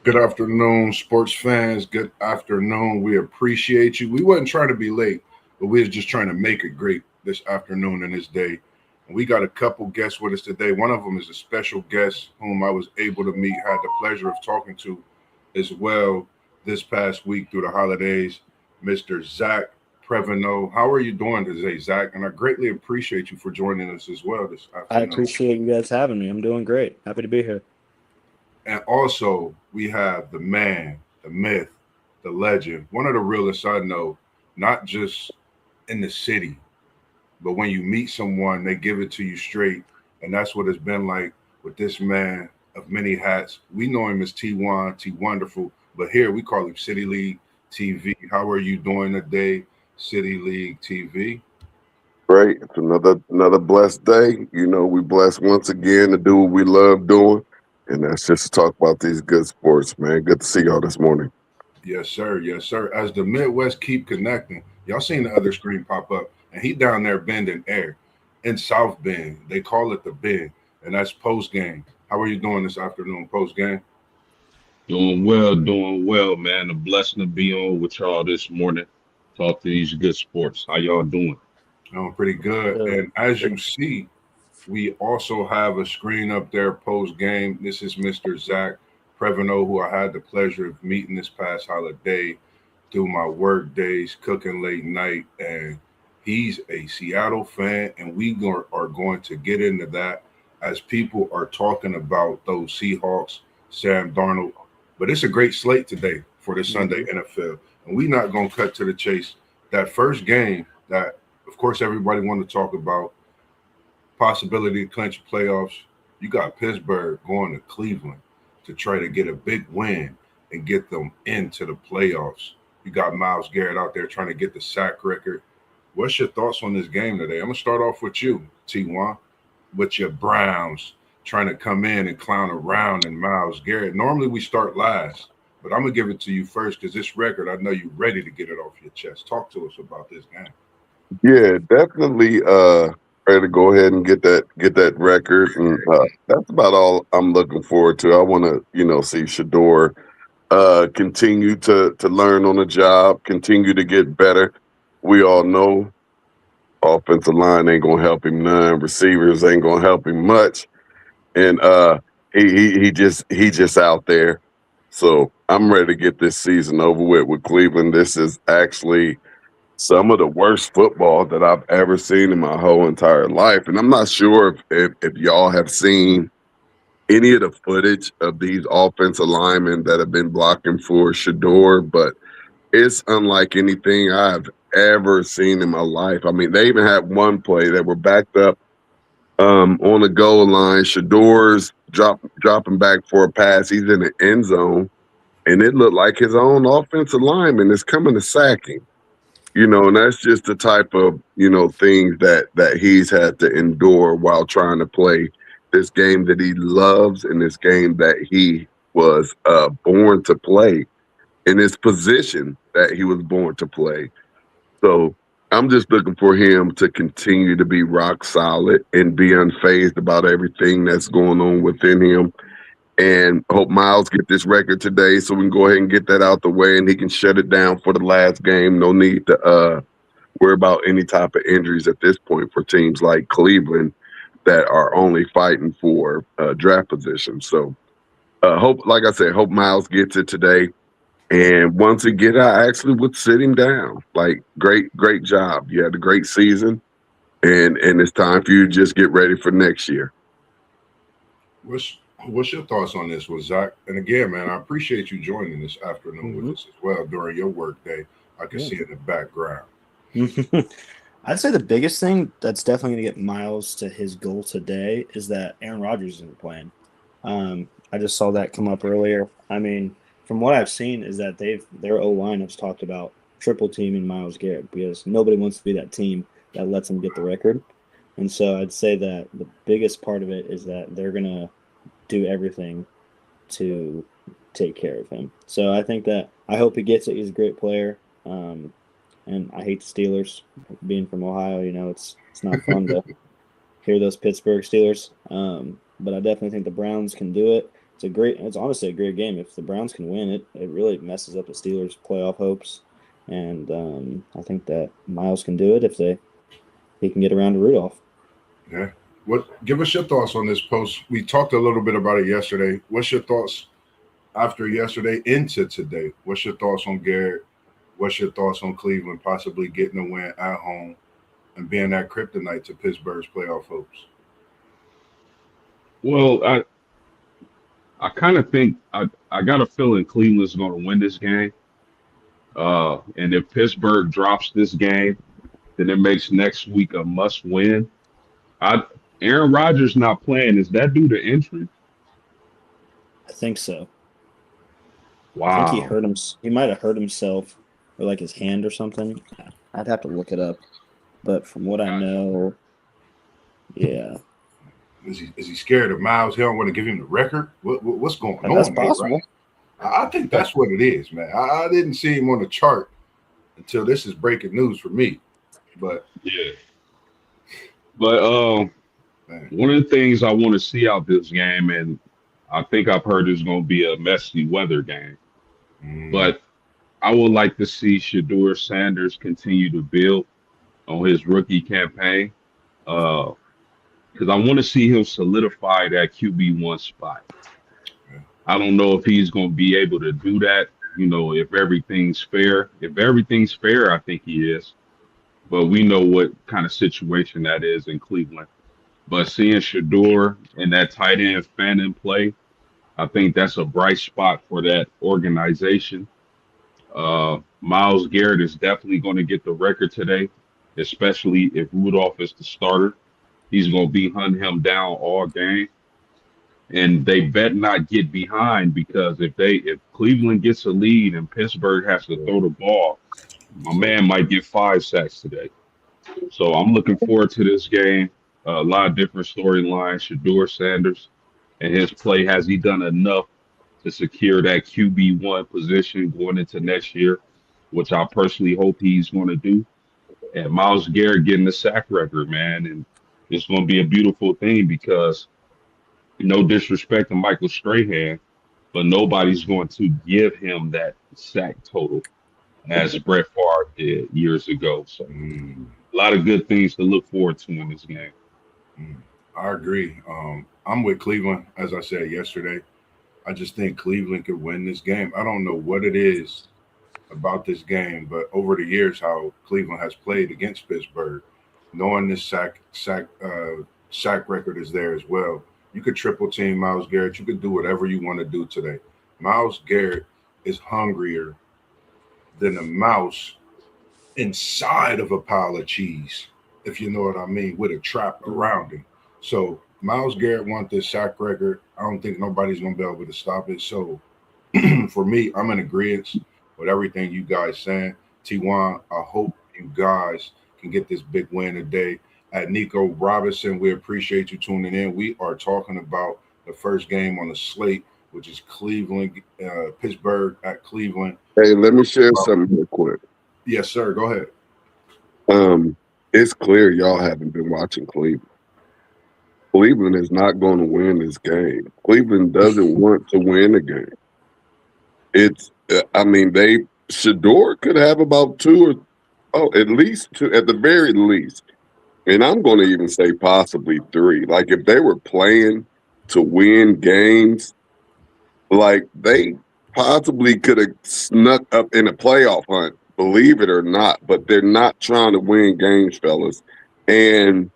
Good afternoon, sports fans. Good afternoon. We appreciate you. We wasn't trying to be late, but we was just trying to make it great this afternoon and this day. And we got a couple guests with us today. One of them is a special guest whom I was able to meet, had the pleasure of talking to as well this past week through the holidays, Mr. Zach Previno. How are you doing today, Zach? And I greatly appreciate you for joining us as well this I afternoon. appreciate you guys having me. I'm doing great. Happy to be here. And also, we have the man, the myth, the legend, one of the realest I know, not just in the city, but when you meet someone, they give it to you straight. And that's what it's been like with this man of many hats. We know him as T1, T Wonderful, but here we call him City League TV. How are you doing today, City League TV? Great. It's another blessed day. We blessed once again to do what we love doing. And that's just to talk about these good sports, man. Good to see y'all this morning. Yes, sir. Yes, sir. As the Midwest keep connecting, y'all seen the other screen pop up, and he down there bending air in South Bend. They call it the Bend, and that's post game. How are you doing this afternoon, post game? Doing well, man. A blessing to be on with y'all this morning. Talk to these good sports. How y'all doing? Pretty good. Good. And as you see, we also have a screen up there post game. This is Mr. Zach Previno, who I had the pleasure of meeting this past holiday through my work days, cooking late night. And he's a Seattle fan, and are going to get into that as people are talking about those Seahawks, Sam Darnold. But it's a great slate today for this Sunday hmm NFL. And we're not going to cut to the chase. That first game that, of course, everybody wanted to talk about, possibility to clinch playoffs. You got Pittsburgh going to Cleveland to try to get a big win and get them into the playoffs. You got Miles Garrett out there trying to get the sack record. What's your thoughts on this game today? I'm gonna start off with you, T1, with your Browns trying to come in and clown around and Miles Garrett. Normally we start last, but I'm gonna give it to you first because this record, I know you're ready to get it off your chest. Talk to us about this game. Yeah, definitely ready to go ahead and get that record. And that's about all I'm looking forward to. I wanna, see Shador continue to learn on the job, continue to get better. We all know offensive line ain't gonna help him none, receivers ain't gonna help him much. And he just out there. So I'm ready to get this season over with Cleveland. This is actually some of the worst football that I've ever seen in my whole entire life. And I'm not sure if y'all have seen any of the footage of these offensive linemen that have been blocking for Shador, but it's unlike anything I've ever seen in my life. I mean, they even had one play that were backed up on the goal line. Shador's dropping back for a pass. He's in the end zone, and it looked like his own offensive lineman is coming to sack him. And that's just the type of things that he's had to endure while trying to play this game that he loves and this game that he was born to play in his position that he was born to play. So I'm just looking for him to continue to be rock solid and be unfazed about everything that's going on within him. And hope Miles get this record today so we can go ahead and get that out the way and he can shut it down for the last game. No need to worry about any type of injuries at this point for teams like Cleveland that are only fighting for draft position. So hope, like I said, hope Miles gets it today. And once he get, I actually would sit him down. Like, great job. You had a great season, and it's time for you to just get ready for next year. What's your thoughts on this, with Zach? And again, man, I appreciate you joining this afternoon with hmm us as well during your work day. I can Yeah. see it in the background. I'd say the biggest thing that's definitely going to get Miles to his goal today is that Aaron Rodgers isn't playing. I just saw that come up earlier. I mean, from what I've seen is that their O line has talked about triple teaming Miles Garrett because nobody wants to be that team that lets him get the record. And so I'd say that the biggest part of it is that they're gonna do everything to take care of him. So I think that I hope he gets it. He's a great player. And I hate the Steelers. Being from Ohio, it's not fun to hear those Pittsburgh Steelers. But I definitely think the Browns can do it. It's honestly a great game. If the Browns can win it, it really messes up the Steelers' playoff hopes. And I think that Miles can do it if he can get around to Rudolph. Yeah. Give us your thoughts on this post. We talked a little bit about it yesterday. What's your thoughts after yesterday into today? What's your thoughts on Garrett? What's your thoughts on Cleveland possibly getting a win at home and being that kryptonite to Pittsburgh's playoff hopes? Well, I kind of think I got a feeling Cleveland's going to win this game. And if Pittsburgh drops this game, then it makes next week a must win. I Aaron Rodgers not playing. Is that due to injury? I think so. I think he Wow. hurt him. He might have hurt himself or like his hand or something. I'd have to look it up. But from what I know, yeah. Is he scared of Miles? He don't want to give him the record? What's going on? That's man, possible. right? I think that's what it is, man. I didn't see him on the chart until this is breaking news for me. But Yeah. But man, one of the things I want to see out this game, and I think I've heard it's going to be a messy weather game, but I would like to see Shador Sanders continue to build on his rookie campaign because I want to see him solidify that QB1 spot. I don't know if he's going to be able to do that, if everything's fair. If everything's fair, I think he is. But we know what kind of situation that is in Cleveland. But seeing Shador and that tight end Fannin play, I think that's a bright spot for that organization. Myles Garrett is definitely going to get the record today, especially if Rudolph is the starter. He's going to be hunting him down all game. And they bet not get behind because if Cleveland gets a lead and Pittsburgh has to throw the ball, my man might get 5 sacks today. So I'm looking forward to this game. A lot of different storylines. Shador Sanders and his play. Has he done enough to secure that QB1 position going into next year, which I personally hope he's going to do? And Myles Garrett getting the sack record, man. And it's going to be a beautiful thing because no disrespect to Michael Strahan, but nobody's going to give him that sack total as Brett Favre did years ago. So a lot of good things to look forward to in this game. I agree. I'm with Cleveland, as I said yesterday. I just think Cleveland could win this game. I don't know what it is about this game, but over the years, how Cleveland has played against Pittsburgh, knowing this sack record is there as well. You could triple team Myles Garrett. You could do whatever you want to do today. Myles Garrett is hungrier than a mouse inside of a pile of cheese, if you know what I mean, with a trap around him. So Myles Garrett wants this sack record. I don't think nobody's going to be able to stop it. So for me, I'm in agreement with everything you guys saying. T1, I hope you guys can get this big win today. At Nico Robinson, we appreciate you tuning in. We are talking about the first game on the slate, which is Pittsburgh at Cleveland. Hey, let me share something real quick. Yes, sir. Go ahead. It's clear y'all haven't been watching Cleveland. Cleveland is not going to win this game. Cleveland doesn't want to win a game. Shador could have about at least two, at the very least. And I'm going to even say possibly 3. Like, if they were playing to win games, like, they possibly could have snuck up in a playoff hunt, believe it or not. But they're not trying to win games, fellas. And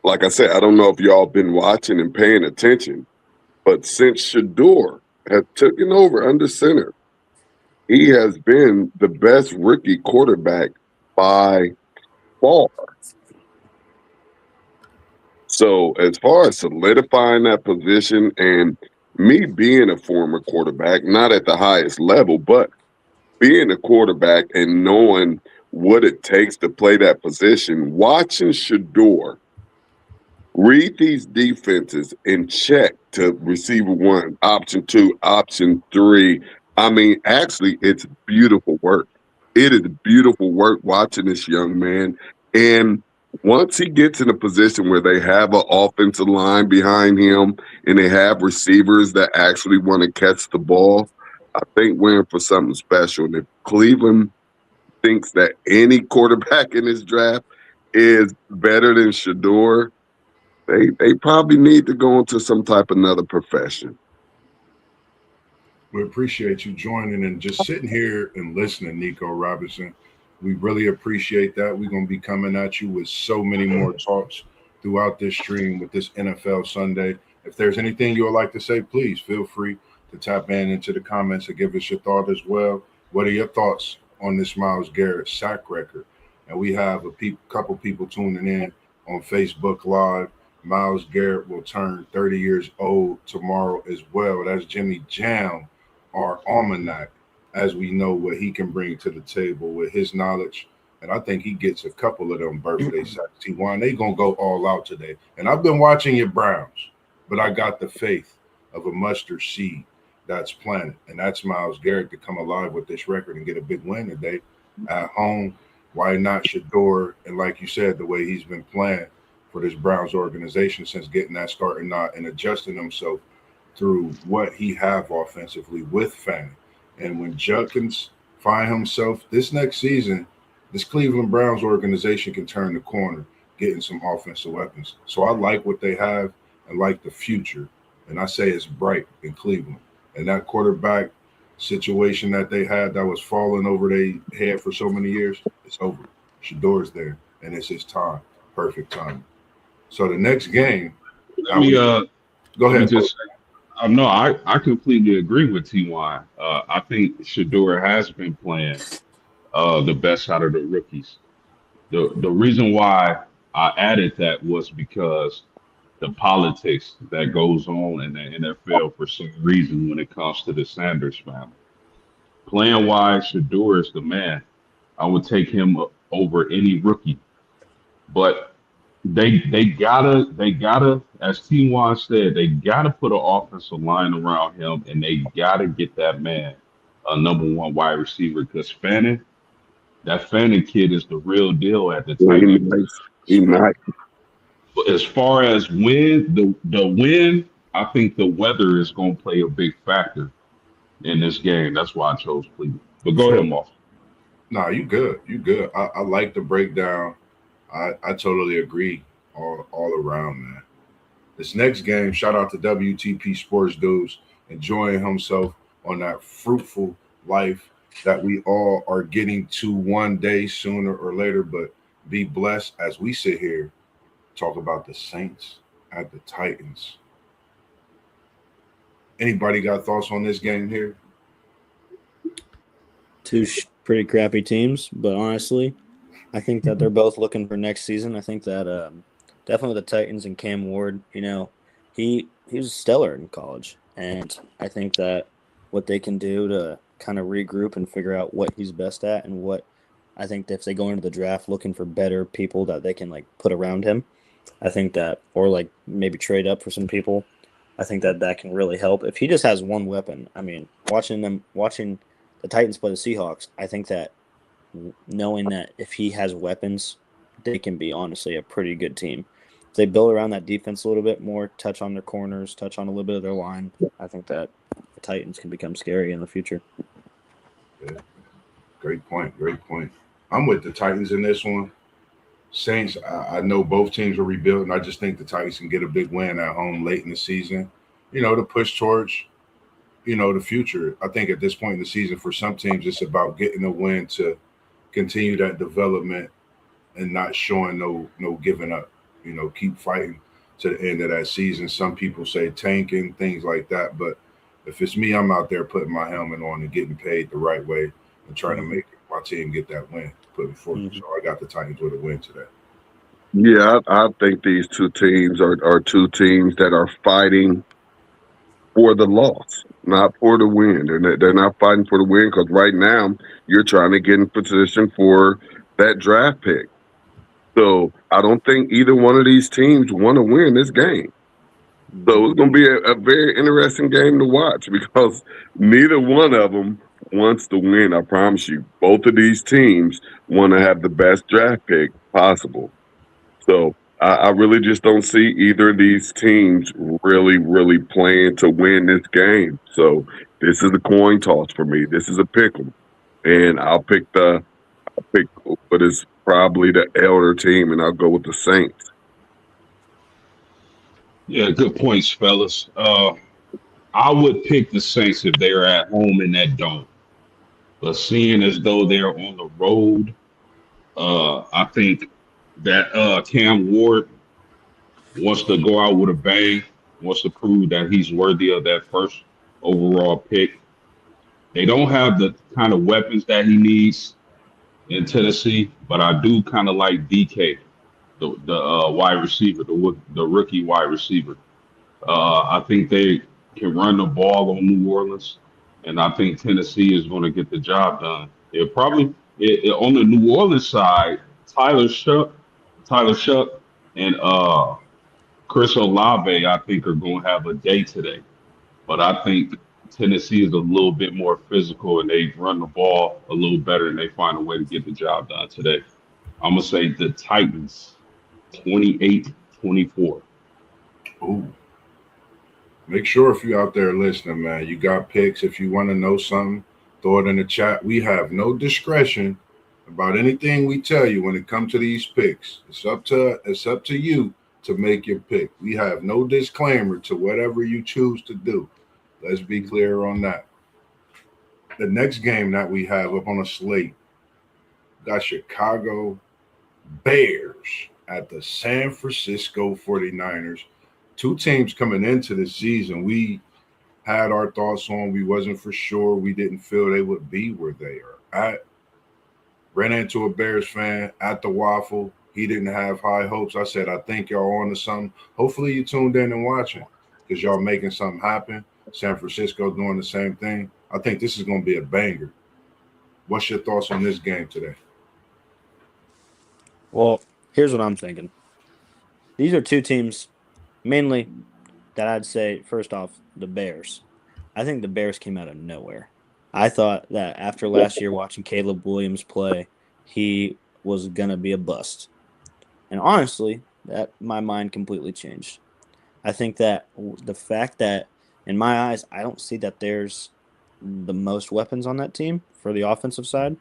like I said, I don't know if y'all been watching and paying attention, but since Shador has taken over under center, he has been the best rookie quarterback by far. So as far as solidifying that position, and me being a former quarterback, not at the highest level, but being a quarterback and knowing what it takes to play that position, watching Shador read these defenses and check to receiver 1, option 2, option 3. I mean, actually, it's beautiful work. It is beautiful work watching this young man. And once he gets in a position where they have an offensive line behind him and they have receivers that actually want to catch the ball, I think we're in for something special. And if Cleveland thinks that any quarterback in this draft is better than Shador, they probably need to go into some type of another profession. We appreciate you joining and just sitting here and listening, Nico Robinson. We really appreciate that. We're going to be coming at you with so many more talks throughout this stream with this NFL Sunday. If there's anything you would like to say, please feel free to tap in into the comments and give us your thought as well. What are your thoughts on this Myles Garrett sack record? And we have a couple people tuning in on Facebook Live. Myles Garrett will turn 30 years old tomorrow as well. That's Jimmy Jam, our almanac, as we know what he can bring to the table with his knowledge. And I think he gets a couple of them birthday sacks. T1, they going to go all out today. And I've been watching your Browns, but I got the faith of a mustard seed that's planted. And that's Myles Garrett to come alive with this record and get a big win today at home. Why not Shador? And like you said, the way he's been playing for this Browns organization since getting that start and adjusting himself through what he have offensively with Fanning. And when Judkins find himself this next season, this Cleveland Browns organization can turn the corner, getting some offensive weapons. So I like what they have and like the future. And I say it's bright in Cleveland. And that quarterback situation that they had that was falling over their head for so many years, it's over. Shador's there, and it's his time. Perfect time. So the next game. Go ahead. No, I completely agree with Ty. I think Shador has been playing the best out of the rookies. The reason why I added that was because the politics that goes on in the NFL for some reason when it comes to the Sanders family. Playing wise, Shador is the man. I would take him over any rookie. But they gotta, as T1 said, they gotta put an offensive line around him, and they gotta get that man a number one wide receiver because that Fanning kid is the real deal at the time. He nice. But as far as the win, I think the weather is going to play a big factor in this game. That's why I chose Cleveland. But go ahead, Moss. No, you good. You good. I like the breakdown. I totally agree all around, man. This next game, shout out to WTP Sports Dudes enjoying himself on that fruitful life that we all are getting to one day sooner or later. But be blessed as we sit here, talk about the Saints at the Titans. Anybody got thoughts on this game here? Two pretty crappy teams, but honestly, I think that they're both looking for next season. I think that definitely the Titans and Cam Ward, he was stellar in college. And I think that what they can do to kind of regroup and figure out what he's best at and what I think that if they go into the draft looking for better people that they can put around him, I think that, or maybe trade up for some people, I think that can really help. If he just has one weapon, I mean, watching the Titans play the Seahawks, I think that knowing that if he has weapons, they can be honestly a pretty good team. If they build around that defense a little bit more, touch on their corners, touch on a little bit of their line, I think that the Titans can become scary in the future. Yeah. Great point. I'm with the Titans in this one. Saints, I know both teams are rebuilding. I just think the Titans can get a big win at home late in the season, to push towards, the future. I think at this point in the season, for some teams, it's about getting a win to continue that development and not showing no giving up. Keep fighting to the end of that season. Some people say tanking, things like that. But if it's me, I'm out there putting my helmet on and getting paid the right way and trying to make my team get that win. Put before you. So I got the Titans with a win today. Yeah, I think these two teams are two teams that are fighting for the loss, not for the win. They're not fighting for the win because right now you're trying to get in position for that draft pick. So I don't think either one of these teams want to win this game. So it's going to be a very interesting game to watch because neither one of them wants to win. I promise you, both of these teams want to have the best draft pick possible. So I really just don't see either of these teams really, really playing to win this game. So this is a coin toss for me. This is a pick 'em, and I'll pick what is probably the elder team, and I'll go with the Saints. Yeah, good points, fellas. I would pick the Saints if they are at home in that dome. But seeing as though they're on the road, I think that Cam Ward wants to go out with a bang, wants to prove that he's worthy of that first overall pick. They don't have the kind of weapons that he needs in Tennessee, but I do kind of like DK, the wide receiver, the rookie wide receiver. I think they can run the ball on New Orleans, and I think Tennessee is going to get the job done. On the New Orleans side, Tyler Shuck, Tyler Shuck, and Chris Olave, I think, are going to have a day today. But I think Tennessee is a little bit more physical, and they run the ball a little better, and they find a way to get the job done today. I'm gonna say the Titans, 28-24. Ooh. Make sure if you out there listening, man, you got picks. If you want to know something, throw it in the chat. We have no discretion about anything we tell you when it comes to these picks. It's up to you to make your pick. We have no disclaimer to whatever you choose to do. Let's be clear on that. The next game that we have up on a slate got Chicago Bears at the San Francisco 49ers. Two teams coming into the season we had our thoughts on. We wasn't for sure. We didn't feel they would be where they are at. Ran into a Bears fan at the Waffle. He didn't have high hopes. I said, I think y'all on to something. Hopefully you tuned in and watching because y'all making something happen. San Francisco doing the same thing. I think this is going to be a banger. What's your thoughts on this game today? Well, here's what I'm thinking. These are two teams, mainly, that I'd say, first off, the Bears. I think the Bears came out of nowhere. I thought that after last year watching Caleb Williams play, he was going to be a bust. And honestly, that my mind completely changed. I think that the fact that, in my eyes, I don't see that there's the most weapons on that team for the offensive side.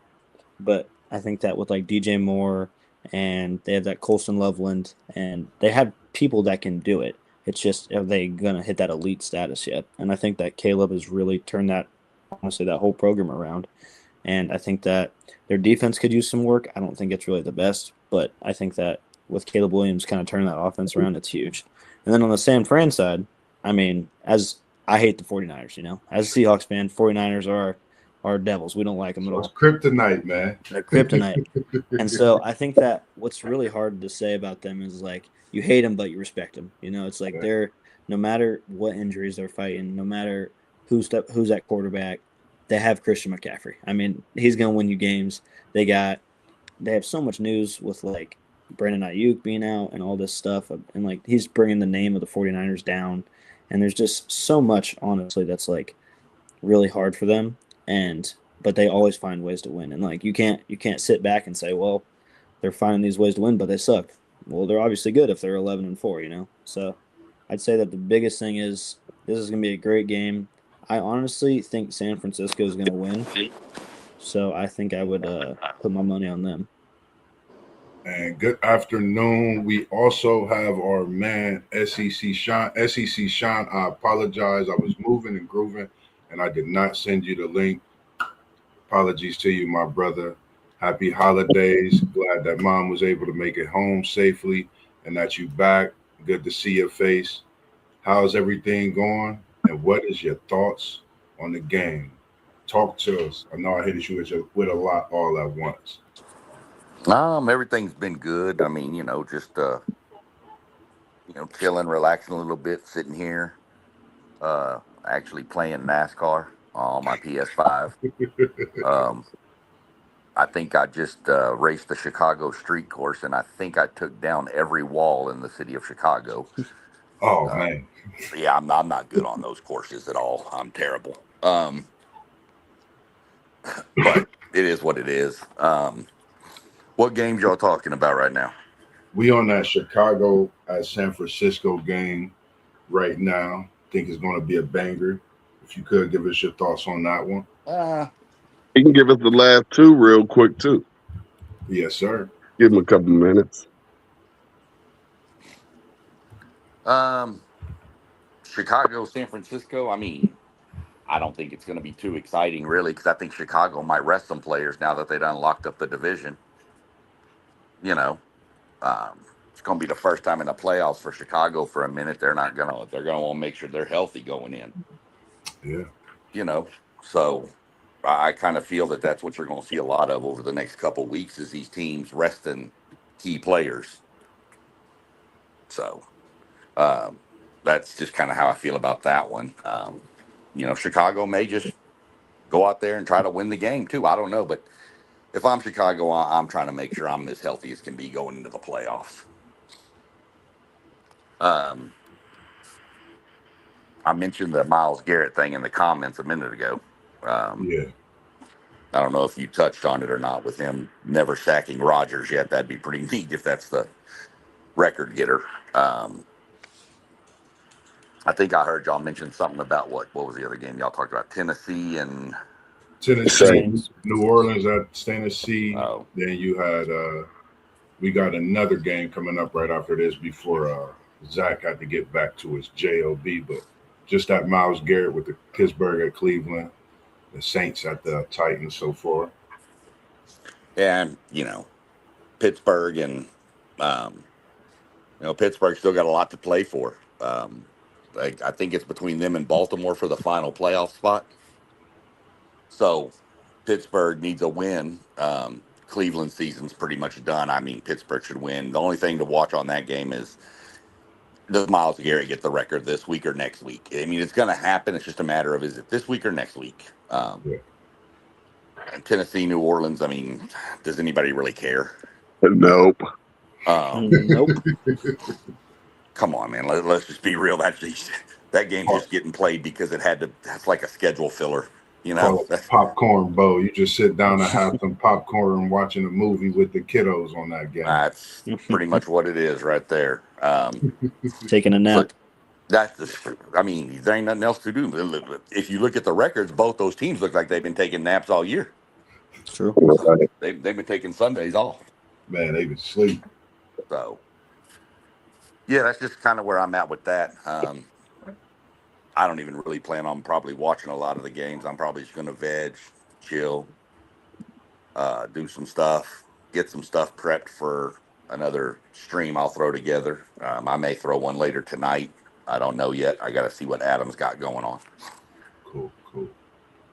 But I think that with like DJ Moore and they have that Colson Loveland and they have people that can do it. It's just are they gonna hit that elite status yet? And I think that Caleb has really turned that honestly that whole program around. And I think that their defense could use some work. I don't think it's really the best, but I think that with Caleb Williams kind of turning that offense around, it's huge. And then on the San Fran side, I mean, as I hate the 49ers, as a Seahawks fan, 49ers are devils. We don't like them at It's all. kryptonite, man. They're kryptonite. And so I think that what's really hard to say about them is like you hate them, but you respect them. It's like they're no matter what injuries they're fighting, no matter who's at quarterback, they have Christian McCaffrey. I mean, he's gonna win you games. They have so much news with like Brandon Ayuk being out and all this stuff, and like he's bringing the name of the 49ers down. And there's just so much, honestly, that's like really hard for them. But they always find ways to win. And like you can't sit back and say, well, they're finding these ways to win, but they suck. Well, they're obviously good if they're 11-4. So I'd say that the biggest thing is this is gonna be a great game. I honestly think San Francisco is gonna win. So I think I would put my money on them. And good afternoon. We also have our man SEC Sean. SEC Sean, I apologize. I was moving and grooving, and I did not send you the link. Apologies to you, my brother. Happy holidays. Glad that mom was able to make it home safely and that you back. Good to see your face. How's everything going? And what is your thoughts on the game? Talk to us. I know I hit you with a lot all at once. Everything's been good. I mean, just chilling, relaxing a little bit, sitting here, actually playing NASCAR on my PS5. Um, I think I just raced the Chicago street course, and I think I took down every wall in the city of Chicago. Oh Uh, man. yeah, I'm not good on those courses at all. I'm terrible. But it is what it is. What games y'all talking about right now? We on that Chicago at San Francisco game right now. Think it's going to be a banger. If you could give us your thoughts on that one. He can give us the last two real quick too. Yes, sir. Give him a couple minutes. Chicago, San Francisco. I mean, I don't think it's going to be too exciting, really, because I think Chicago might rest some players now that they done locked up the division. You know, it's going to be the first time in the playoffs for Chicago for a minute. They're going to want to make sure they're healthy going in. Yeah. You know, so I kind of feel that that's what you're going to see a lot of over the next couple of weeks is these teams resting key players. So that's just kind of how I feel about that one. Chicago may just go out there and try to win the game too. I don't know, but if I'm Chicago, I'm trying to make sure I'm as healthy as can be going into the playoffs. I mentioned the Myles Garrett thing in the comments a minute ago. Yeah. I don't know if you touched on it or not with him never sacking Rodgers yet. That'd be pretty neat if that's the record getter. I think I heard y'all mention something about what was the other game y'all talked about? Tennessee and Tennessee, New Orleans at Tennessee. Oh. Then you had we got another game coming up right after this before Zach had to get back to his job. But just that Myles Garrett with the Pittsburgh at Cleveland, the Saints at the Titans so far. And Pittsburgh and Pittsburgh still got a lot to play for. I think it's between them and Baltimore for the final playoff spot. So Pittsburgh needs a win. Cleveland season's pretty much done. I mean, Pittsburgh should win. The only thing to watch on that game is does Myles Garrett get the record this week or next week? I mean, it's going to happen. It's just a matter of is it this week or next week? Yeah. And Tennessee, New Orleans, I mean, does anybody really care? Nope. Nope. Come on, man. Let's just be real. That game's just getting played because that's like a schedule filler. Call it popcorn bowl. You just sit down and have some popcorn and watching a movie with the kiddos on that game. That's pretty much what it is right there. Taking a nap. There ain't nothing else to do. If you look at the records, both those teams look like they've been taking naps all year. True. Right. They've been taking Sundays off. Man, they been sleep. So, yeah, that's just kind of where I'm at with that. I don't even really plan on probably watching a lot of the games. I'm probably just going to veg, chill, do some stuff, get some stuff prepped for another stream I'll throw together. I may throw one later tonight. I don't know yet. I got to see what Adam's got going on. Cool.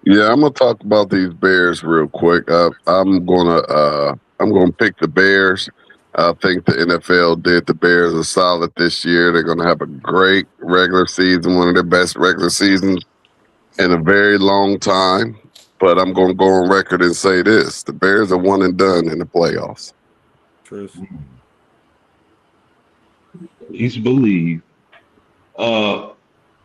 Yeah, I'm gonna talk about these Bears real quick. I'm gonna pick the Bears. I think the NFL did the Bears a solid this year. They're gonna have a great regular season, one of their best regular seasons in a very long time. But I'm gonna go on record and say this: the Bears are one and done in the playoffs. Truth. He's believe. I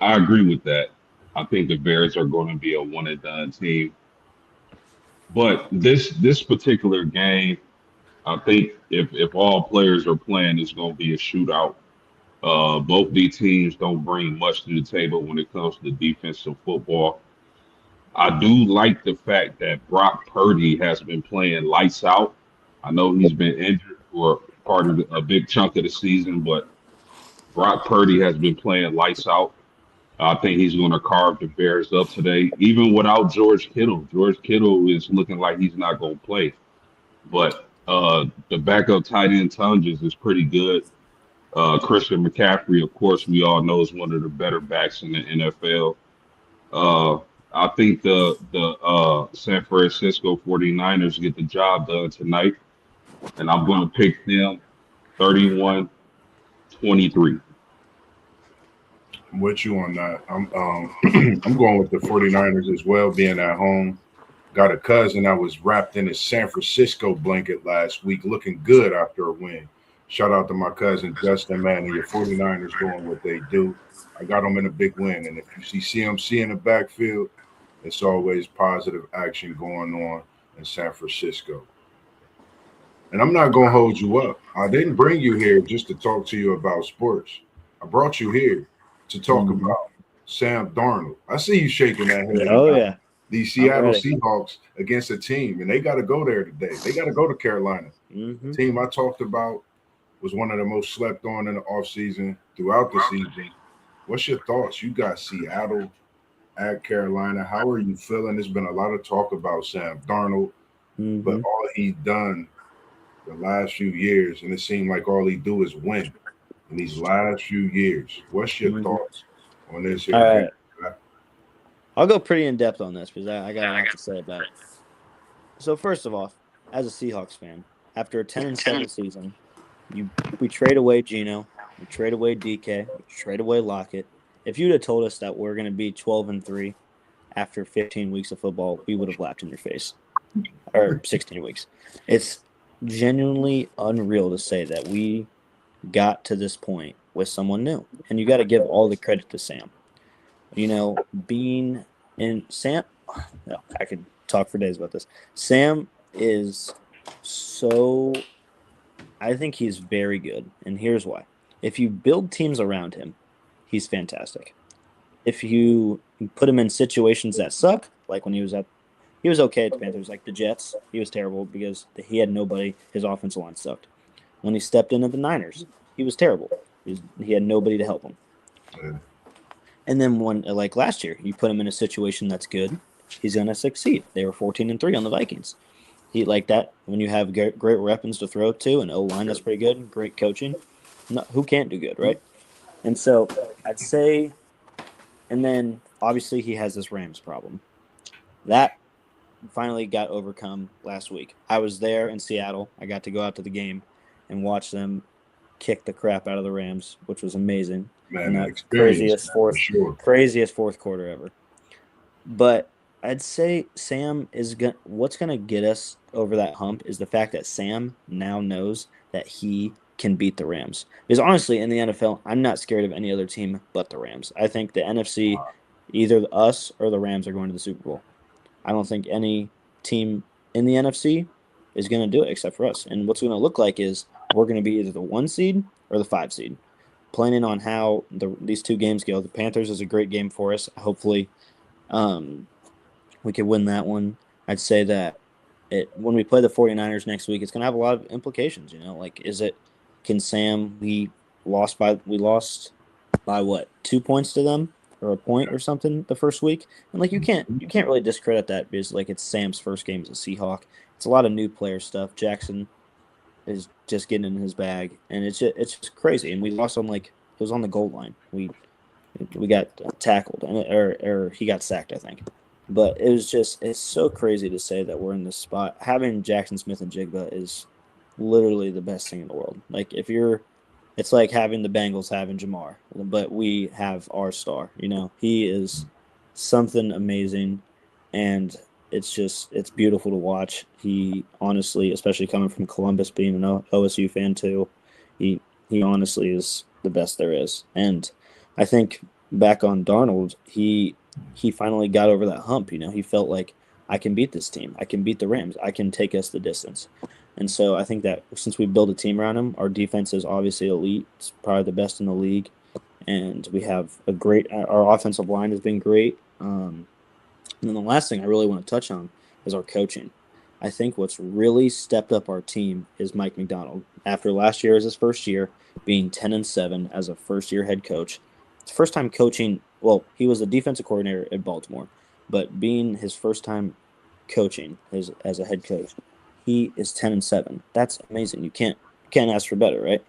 agree with that. I think the Bears are going to be a one and done team. But this particular game, I think if all players are playing, it's going to be a shootout. Both these teams don't bring much to the table when it comes to defensive football. I do like the fact that Brock Purdy has been playing lights out. I know he's been injured for a big chunk of the season, but Brock Purdy has been playing lights out. I think he's going to carve the Bears up today, even without George Kittle. George Kittle is looking like he's not going to play. But the backup tight end Tunges is pretty good. Christian McCaffrey, of course, we all know is one of the better backs in the NFL. I think the San Francisco 49ers get the job done tonight, and I'm going to pick them 31-23. I'm with you on that. I'm I'm going with the 49ers as well, being at home. Got a cousin that was wrapped in his San Francisco blanket last week, looking good after a win. Shout out to my cousin Justin, man, and your 49ers doing what they do. I got them in a big win. And if you see CMC in the backfield, it's always positive action going on in San Francisco. And I'm not gonna hold you up. I didn't bring you here just to talk to you about sports. I brought you here to talk Mhm. about Sam Darnold. I see you shaking that head Oh about yeah, these I'm Seattle ready. Seahawks against a team, and they got to go there today. They got to go to Carolina. Hmm. Team I talked about was one of the most slept on in the offseason throughout the season. What's your thoughts? You got Seattle at Carolina. How are you feeling? There's been a lot of talk about Sam Darnold, but Hmm. all he's done the last few years, and it seemed like all he do is win in these last few years. What's your Hmm. thoughts on this All here game? right, I'll go pretty in depth on this because I got a lot to say about it. So first of all, as a Seahawks fan, after a 10-7 season, you we trade away Geno, we trade away DK, we trade away Lockett. If you'd have told us that we're going to be 12-3 after 15 weeks of football, we would have laughed in your face. Or 16 weeks. It's genuinely unreal to say that we got to this point with someone new. And you got to give all the credit to Sam. You know, being in Sam, no, I could talk for days about this. Sam is so, I think he's very good. And here's why. If you build teams around him, he's fantastic. If you put him in situations that suck, like when he was okay at the Panthers, like the Jets, he was terrible because he had nobody. His offensive line sucked. When he stepped into the Niners, he was terrible. He had nobody to help him. Yeah. And then when, like last year, you put him in a situation that's good, he's gonna succeed. They were 14-3 on the Vikings. He like that when you have great weapons to throw to, an O line that's pretty good, great coaching. No, who can't do good, right? And so I'd say, and then obviously he has this Rams problem that finally got overcome last week. I was there in Seattle. I got to go out to the game and watch them kick the crap out of the Rams, which was amazing. Man, And the that experience, man, for sure. craziest fourth quarter ever. But I'd say Sam is what's gonna get us over that hump is the fact that Sam now knows that he can beat the Rams. Because honestly, in the NFL, I'm not scared of any other team but the Rams. I think the NFC, either us or the Rams are going to the Super Bowl. I don't think any team in the NFC is going to do it except for us. And what's going to look like is we're going to be either the 1 seed or the 5 seed, planning on how these two games go. The Panthers is a great game for us. Hopefully, um, we could win that one. I'd say that when we play the 49ers next week, it's going to have a lot of implications. You know, like can Sam? We lost by what 2 points to them or a point or something the first week, and like you can't really discredit that because like it's Sam's first game as a Seahawk. It's a lot of new player stuff. Jackson is just getting in his bag, and it's just crazy. And we lost on like it was on the goal line. We got tackled and or he got sacked, I think. But it's so crazy to say that we're in this spot. Having Jackson Smith and Jigba is literally the best thing in the world. Like it's like having the Bengals having Jamar, but we have our star. You know, he is something amazing, and it's beautiful to watch. He honestly, especially coming from Columbus, being an OSU fan too, he he honestly is the best there is. And I think back on Darnold, he finally got over that hump. You know, he felt like I can beat this team. I can beat the Rams. I can take us the distance. And so I think that since we build a team around him, our defense is obviously elite. It's probably the best in the league. And we have our offensive line has been great. And then the last thing I really want to touch on is our coaching. I think what's really stepped up our team is Mike McDonald. After last year as his first year, being 10-7 as a first year head coach, it's first time coaching. Well, he was a defensive coordinator at Baltimore, but being his first time coaching as a head coach, he is 10-7. That's amazing. You can't ask for better, right?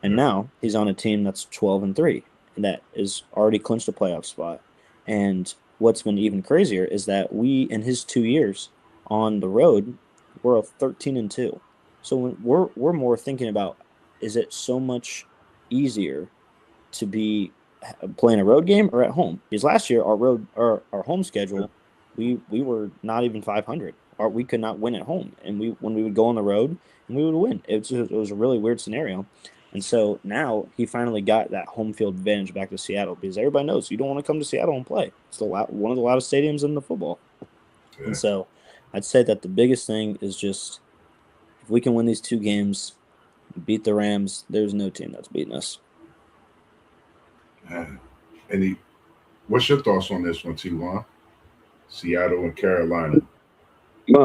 And Yeah. now he's on a team that's 12-3, and that is already clinched a playoff spot. And what's been even crazier is that we, in his 2 years on the road, we're a 13-2. So we're more thinking about, is it so much easier to be playing a road game or at home? Because last year our home schedule, we were not even 500. Or we could not win at home, and when we would go on the road and we would win. It was a really weird scenario. And so now he finally got that home field advantage back to Seattle because everybody knows you don't want to come to Seattle and play. It's one of the loudest stadiums in the football. And Yeah. so I'd say that the biggest thing is just If we can win these 2 games, beat the Rams, there's no team that's beating us. What's your thoughts on this one, T1? Seattle and Carolina.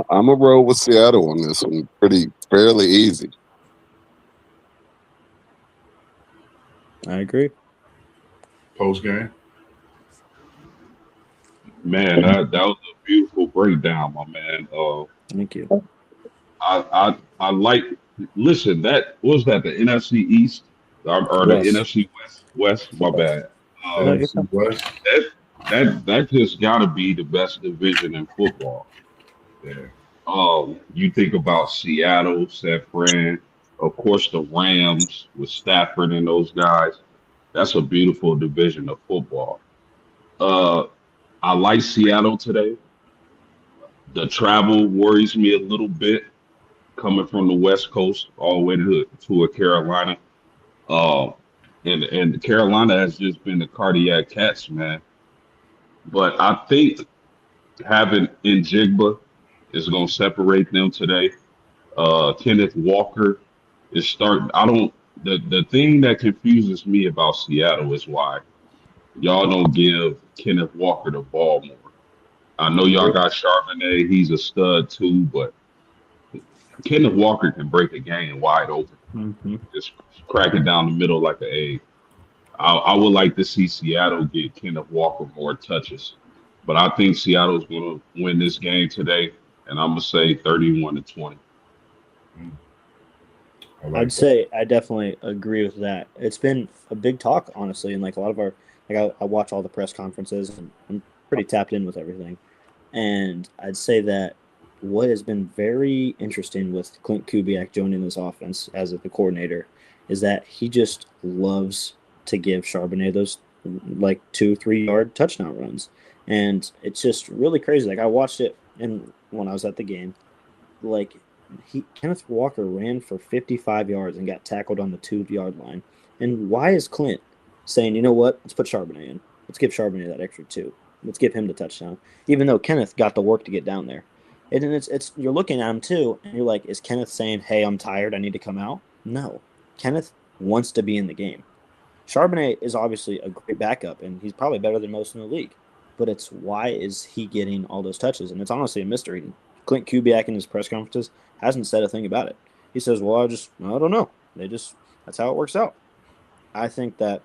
I'm a roll with Seattle on this one. Fairly easy. I agree. Post game. Man, that was a beautiful breakdown, my man. Thank you. I like. Listen, that was that the NFC East or the West. NFC West. My bad. No, you're NFC West. That just got to be the best division in football. Yeah. You think about Seattle, San Fran, of course the Rams with Stafford and those guys. That's a beautiful division of football. Uh, I like Seattle today. The travel worries me a little bit coming from the West Coast all the way to a Carolina. Uh, and Carolina has just been the cardiac cats, man. But I think having Njigba is going to separate them today. Kenneth Walker is starting. I don't. The thing that confuses me about Seattle is why y'all don't give Kenneth Walker the ball more. I know y'all got Charbonnet. He's a stud too, but Kenneth Walker can break a game wide open. Mm-hmm. Just crack it down the middle like an egg. I would like to see Seattle get Kenneth Walker more touches, but I think Seattle's going to win this game today, and I'm gonna say 31-20. I'd say I definitely agree with that. It's been a big talk, honestly, and like a lot of our I watch all the press conferences and I'm pretty tapped in with everything. And I'd say that what has been very interesting with Clint Kubiak joining this offense as the coordinator is that he just loves to give Charbonnet those like 2-3 yard touchdown runs. And it's just really crazy. Like I watched it when I was at the game. Like Kenneth Walker ran for 55 yards and got tackled on the 2-yard line. And why is Clint saying, you know what, let's put Charbonnet in. Let's give Charbonnet that extra 2. Let's give him the touchdown. Even though Kenneth got the work to get down there. And it's you're looking at him too, and you're like, is Kenneth saying, hey, I'm tired, I need to come out? No. Kenneth wants to be in the game. Charbonnet is obviously a great backup, and he's probably better than most in the league. But it's why is he getting all those touches? And it's honestly a mystery. Clint Kubiak in his press conferences hasn't said a thing about it. He says, well, I don't know. That's how it works out. I think that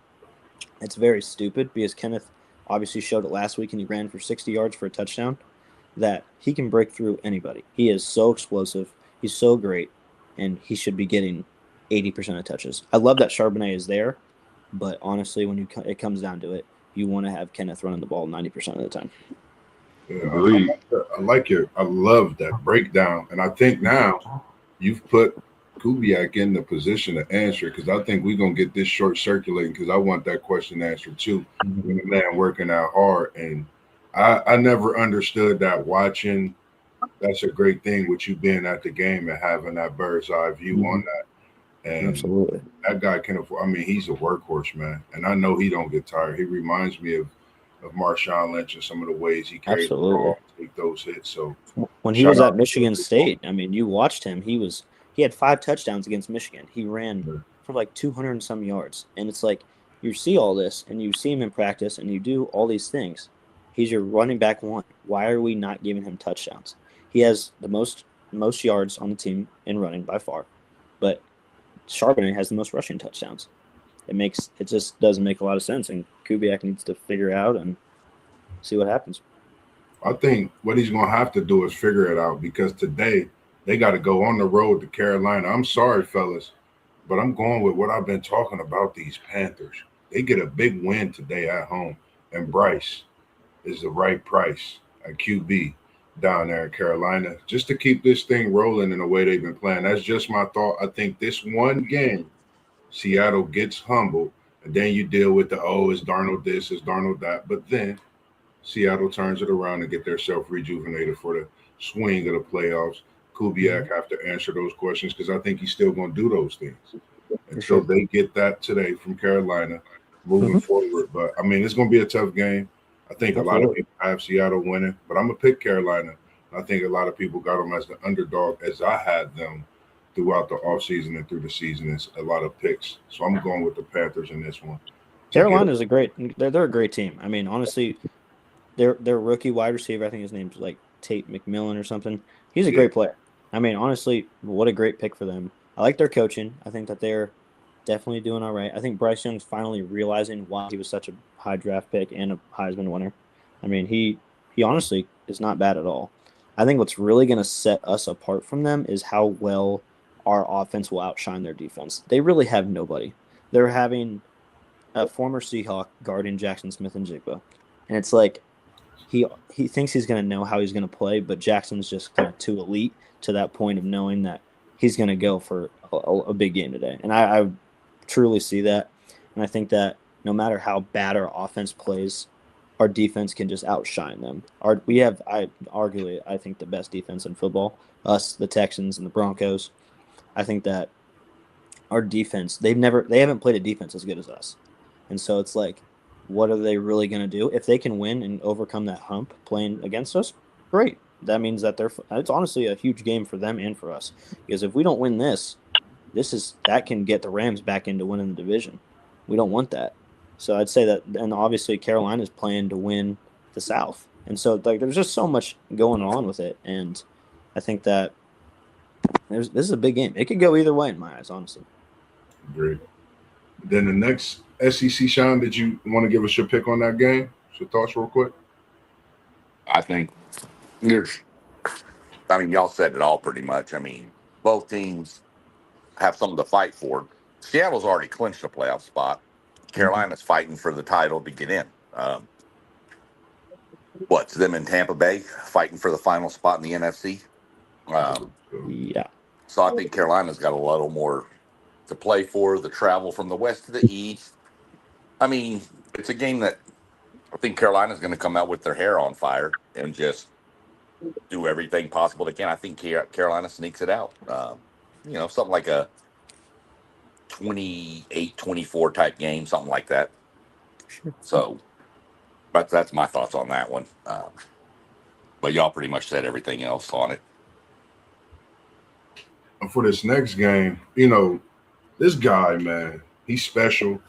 it's very stupid because Kenneth obviously showed it last week and he ran for 60 yards for a touchdown, that he can break through anybody. He is so explosive. He's so great, and he should be getting 80% of touches. I love that Charbonnet is there, but honestly, when it comes down to it, you want to have Kenneth running the ball 90% of the time. Yeah, I love that breakdown, and I think now you've put Kubiak in the position to answer, because I think we're gonna get this short circulating, because I want that question answered too. When the man working out hard, and I never understood that watching. That's a great thing with you being at the game and having that bird's eye view on that. And absolutely, that guy can afford. I mean, he's a workhorse, man, and I know he don't get tired. He reminds me of Marshawn Lynch and some of the ways he carried the ball, take those hits. So when he was at Michigan State, I mean, you watched him. He had 5 touchdowns against Michigan. He ran for like 200 and some yards, and it's like you see all this, and you see him in practice, and you do all these things. He's your running back 1. Why are we not giving him touchdowns? He has the most yards on the team in running by far, but Charbonnet has the most rushing touchdowns. It just doesn't make a lot of sense, and Kubiak needs to figure it out and see what happens. I think what he's going to have to do is figure it out, because today they got to go on the road to Carolina. I'm sorry, fellas, but I'm going with what I've been talking about, these Panthers. They get a big win today at home, and Bryce is the right price at QB down there in Carolina, just to keep this thing rolling in the way they've been playing. That's just my thought. I think this one game, Seattle gets humbled, and then you deal with is Darnold this, is Darnold that. But then Seattle turns it around and get themselves rejuvenated for the swing of the playoffs. Kubiak have to answer those questions, because I think he's still going to do those things. And so they get that today from Carolina moving forward. But, I mean, it's going to be a tough game. I think a lot of people have Seattle winning, but I'm going to pick Carolina. I think a lot of people got them as the underdog, as I had them throughout the offseason and through the season is a lot of picks. So I'm going with the Panthers in this one. Carolina's they're a great team. I mean, honestly, their rookie wide receiver, I think his name's like Tate McMillan or something. He's a great player. I mean, honestly, what a great pick for them. I like their coaching. I think that they're definitely doing all right. I think Bryce Young's finally realizing why he was such a high draft pick and a Heisman winner. I mean, he honestly is not bad at all. I think what's really going to set us apart from them is how well our offense will outshine their defense. They really have nobody. They're having a former Seahawk guarding Jackson Smith and Jigba, and it's like he thinks he's going to know how he's going to play, but Jackson's just kind of too elite to that point of knowing that he's going to go for a big game today. And I truly see that, and I think that no matter how bad our offense plays, our defense can just outshine them. Arguably, I think, the best defense in football. Us, the Texans, and the Broncos. I think that our defense, they haven't played a defense as good as us. And so it's like, what are they really going to do? If they can win and overcome that hump playing against us, great. That means that it's honestly a huge game for them and for us. Because if we don't win that can get the Rams back into winning the division. We don't want that. So I'd say that, and obviously Carolina's playing to win the South. And so like there's just so much going on with it. And I think that this is a big game. It could go either way in my eyes, honestly. Great. Then the next SEC, Sean, did you want to give us your pick on that game? Your thoughts real quick? I think y'all said it all pretty much. I mean, both teams have something to fight for. Seattle's already clinched a playoff spot. Carolina's fighting for the title to get in. What's them in Tampa Bay fighting for the final spot in the NFC? Yeah. So I think Carolina's got a little more to play for, the travel from the west to the east. I mean, it's a game that I think Carolina's going to come out with their hair on fire and just do everything possible they can. I think Carolina sneaks it out. Something like a 28-24 type game, something like that. Sure. So, but that's my thoughts on that one. But y'all pretty much said everything else on it. For this next game, this guy, man, he's special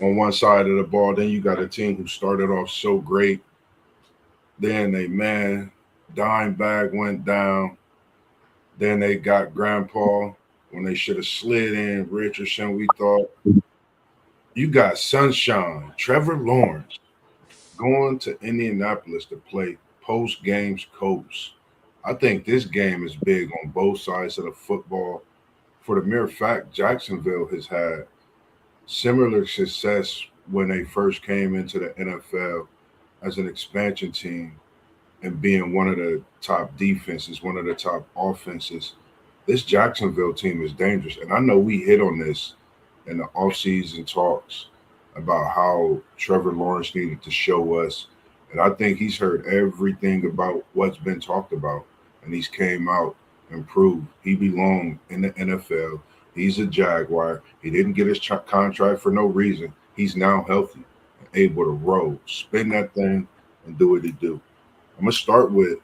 on one side of the ball. Then you got a team who started off so great. Then dime bag went down. Then they got Grandpa when they should have slid in Richardson, we thought. You got Sunshine, Trevor Lawrence, going to Indianapolis to play post-games coach. I think this game is big on both sides of the football. For the mere fact, Jacksonville has had similar success when they first came into the NFL as an expansion team and being one of the top defenses, one of the top offenses. This Jacksonville team is dangerous. And I know we hit on this in the offseason talks about how Trevor Lawrence needed to show us. And I think he's heard everything about what's been talked about. And he's came out and proved he belonged in the NFL. He's a Jaguar. He didn't get his contract for no reason. He's now healthy and able to roll, spin that thing, and do what he do. I'm going to start with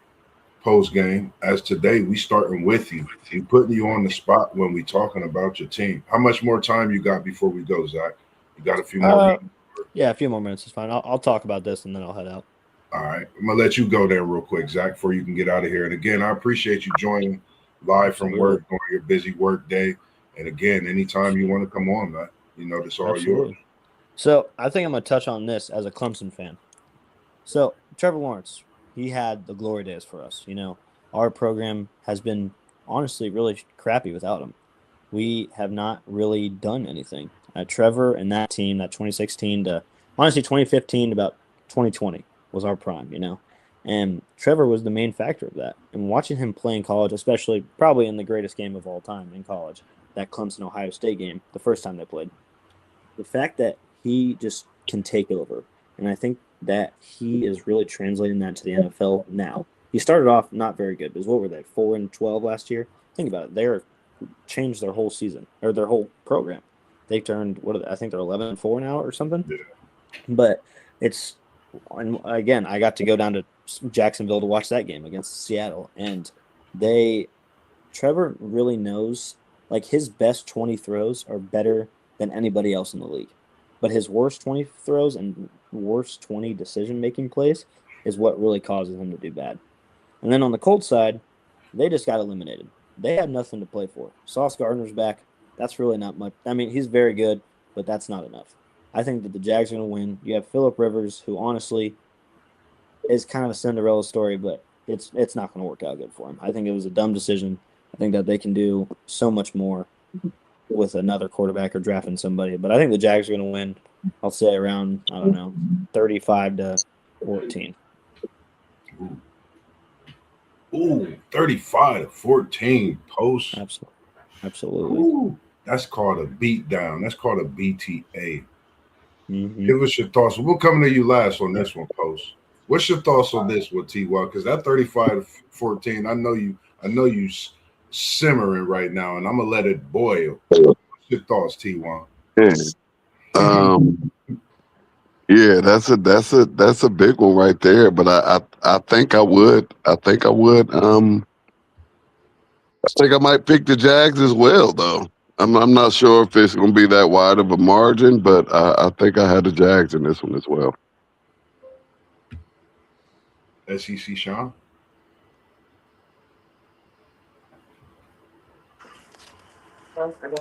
post-game. As today, we starting with you. We putting you on the spot when we talking about your team. How much more time you got before we go, Zach? You got a few more minutes? Yeah, a few more minutes is fine. I'll talk about this and then I'll head out. All right. I'm going to let you go there real quick, Zach, before you can get out of here. And again, I appreciate you joining live from work on your busy work day. And again, anytime you want to come on, man, this all yours. So I think I'm going to touch on this as a Clemson fan. So Trevor Lawrence, he had the glory days for us. Our program has been honestly really crappy without him. We have not really done anything. Trevor and that team, that 2016 to honestly 2015 to about 2020 was our prime, And Trevor was the main factor of that. And watching him play in college, especially probably in the greatest game of all time in college, that Clemson-Ohio State game, the first time they played, the fact that he just can take over. And I think that he is really translating that to the NFL now. He started off not very good, because what were they, 4-12 last year? Think about it. They're changed their whole season, or their whole program. They turned, I think they're 11-4 now or something. Yeah. But it's, and again, I got to go down to Jacksonville to watch that game against Seattle, and they Trevor really knows, like, his best 20 throws are better than anybody else in the league. But his worst 20 throws and worst 20 decision-making plays is what really causes him to do bad. And then on the Colts side, they just got eliminated. They had nothing to play for. Sauce Gardner's back. That's really not much. I mean, he's very good, but that's not enough. I think that the Jags are going to win. You have Phillip Rivers, who honestly is kind of a Cinderella story, but it's not going to work out good for him. I think it was a dumb decision. I think that they can do so much more with another quarterback or drafting somebody. But I think the Jags are going to win. I'll say around, I don't know, 35-14. Ooh, 35-14 post. Absolutely. Ooh, that's called a beatdown. That's called a BTA. Mm-hmm. Give us your thoughts. We're coming to you last on this one, post. What's your thoughts on this one, T.Y.? Because that 35-14, I know you simmering right now, and I'm gonna let it boil. What's your thoughts, T.Y.? Yeah, that's a big one right there. But I think I would. I think I might pick the Jags as well, though. I'm not sure if it's going to be that wide of a margin, but I think I had the Jags in this one as well. SEC Sean?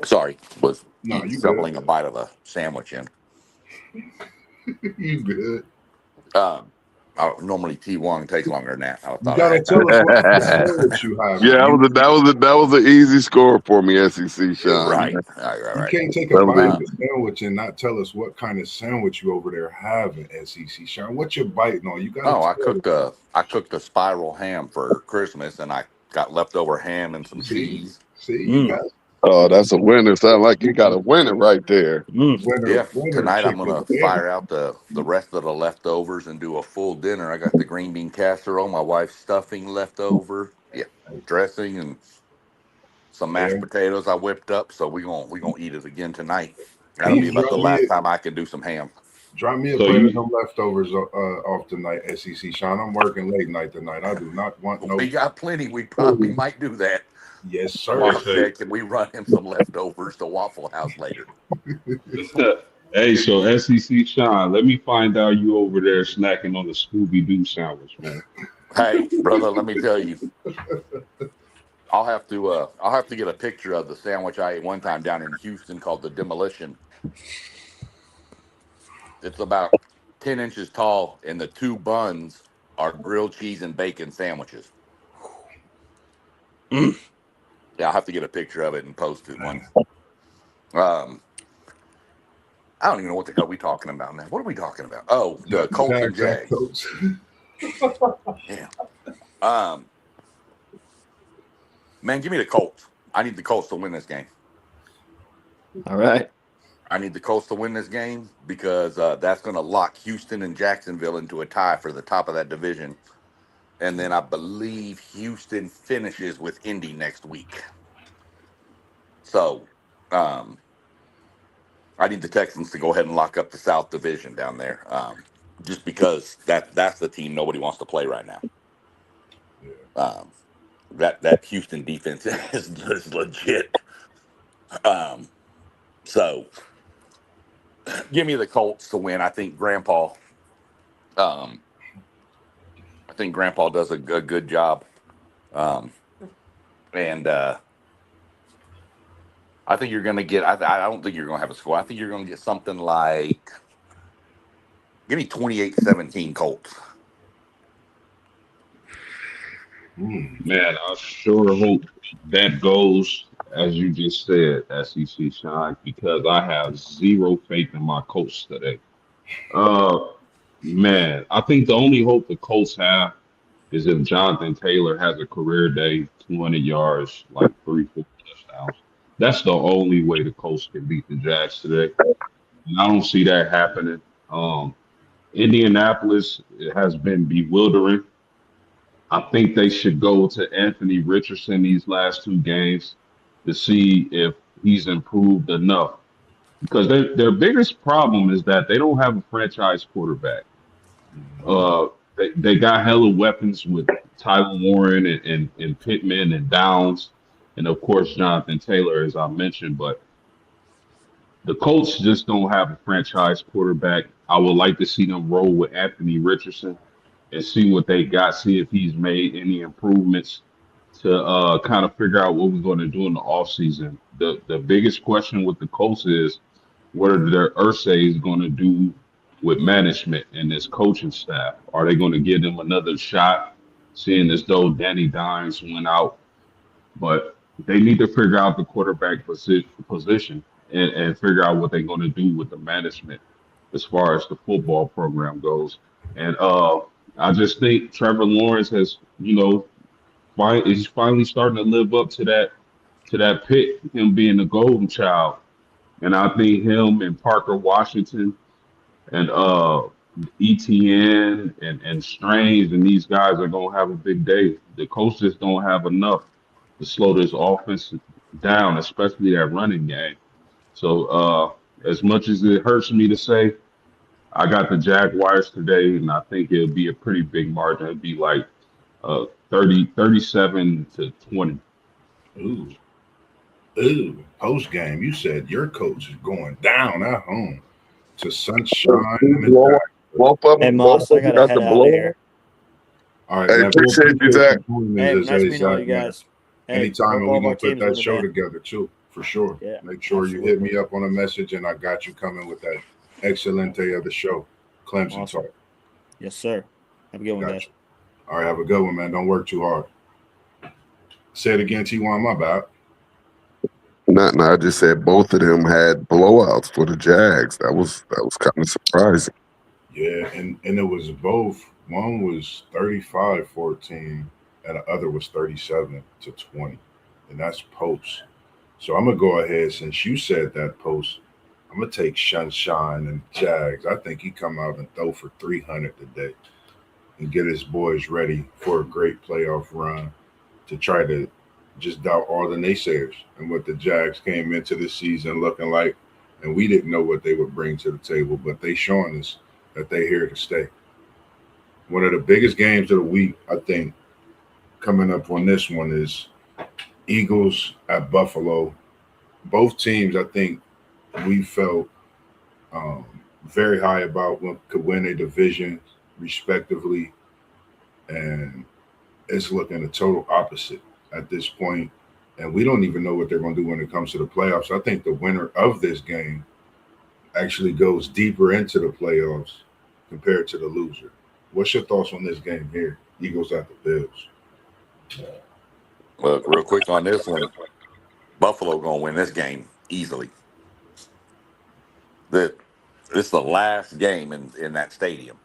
Sorry, was No, you shoveling good. a bite of a sandwich in. You good. Normally T1 takes longer than that. I You thought I gotta had tell us what kind of sandwich you have. Yeah, that was an easy score for me, SEC Sean. Right. You can't take a bite of a sandwich and not tell us what kind of sandwich you over there have in SEC Sean. What you biting on? You got. I cooked a spiral ham for Christmas, and I got leftover ham and some cheese. You got. Oh, that's a winner. Sound like you got a winner right there. Winner, tonight I'm gonna fire out the rest of the leftovers and do a full dinner. I got the green bean casserole, my wife's stuffing left over, dressing, and some mashed potatoes I whipped up. So we gonna eat it again tonight. That'll be about the last time I can do some ham. Drop me a plate of some leftovers off tonight, SEC Sean. I'm working late night tonight. I do not want no. We got plenty. We probably might do that. Yes, sir. Can we run him some leftovers to Waffle House later? Hey, so SEC Sean, let me find out you over there snacking on the Scooby-Doo sandwich, man. Hey, brother, let me tell you. I'll have to get a picture of the sandwich I ate one time down in Houston called the Demolition. It's about 10 inches tall, and the two buns are grilled cheese and bacon sandwiches. Yeah, I'll have to get a picture of it and post it once. I don't even know what the hell we're talking about now. What are we talking about? Oh, the Colts and Jags. Yeah. Man, give me the Colts. I need the Colts to win this game. All right. I need the Colts to win this game because that's going to lock Houston and Jacksonville into a tie for the top of that division. And then I believe Houston finishes with Indy next week. So I need the Texans to go ahead and lock up the South Division down there, just because that's the team nobody wants to play right now. That Houston defense is legit. So give me the Colts to win. I think Grandpa does a good job. And I think you're going to get, I don't think you're going to have a score. I think you're going to get something like, give me 28-17 Colts. Man, I sure hope that goes, as you just said, SEC Shine, because I have zero faith in my Colts today. Man, I think the only hope the Colts have is if Jonathan Taylor has a career day, 200 yards, like 3-4 touchdowns. That's the only way the Colts can beat the Jags today. And I don't see that happening. Indianapolis has been bewildering. I think they should go to Anthony Richardson these last two games to see if he's improved enough. Because their biggest problem is that they don't have a franchise quarterback. They got hella weapons with Tyler Warren and Pittman and Downs. and of course Jonathan Taylor, as I mentioned. But the Colts just don't have a franchise quarterback. I would like to see them roll with Anthony Richardson and see what they got, see if he's made any improvements to kind of figure out what we're going to do in the offseason. The biggest question with the Colts is what are their Ursay's going to do with management and this coaching staff? Are they going to give them another shot, seeing as though Danny Dimes went out? But they need to figure out the quarterback position and figure out what they're going to do with the management as far as the football program goes. And I just think Trevor Lawrence has, he's finally starting to live up to that pick, him being the golden child. And I think him and Parker Washington and ETN and Strange and these guys are gonna have a big day. The coaches don't have enough to slow this offense down, especially that running game. So as much as it hurts me to say, I got the Jaguars today, and I think it'll be a pretty big margin. It'll be like 37-20. Ooh. Ooh. Post game, you said your coach is going down at home to Sunshine. Both of Hey, them, Moss, both I of them gotta got the head out of here. All right, Hey, man. appreciate you, Zach. Hey, nice meeting all you guys. Hey, Anytime, hope and all we're of our gonna put teams that win show today. together too, for sure. Yeah, Make sure you hit absolutely. me up on a message, and I got you coming with that Excelente of the show, Clemson Awesome. talk. Yes, sir. Have a good one, Got guys. you. All right, have a good one, man. Don't work too hard. Say it again, T1. My bad. Nothing. I just said both of them had blowouts for the Jags. That was kind of surprising. Yeah, and it was both. One was 35-14, and the other was 37-20, and that's post. So I'm gonna go ahead since you said that post. I'm gonna take Sunshine and Jags. I think he come out and throw for 300 today and get his boys ready for a great playoff run to try to just doubt all the naysayers and what the Jags came into this season looking like. And we didn't know what they would bring to the table, but they showing us that they're here to stay. One of the biggest games of the week, I think, coming up on this one is Eagles at Buffalo. Both teams, I think, we felt um, very high about what could win a division respectively, and it's looking the total opposite at this point. And we don't even know what they're going to do when it comes to the playoffs. I think the winner of this game actually goes deeper into the playoffs compared to the loser. What's your thoughts on this game here? Eagles at the Bills. Look, real quick on this one, Buffalo gonna win this game easily. This is the last game in that stadium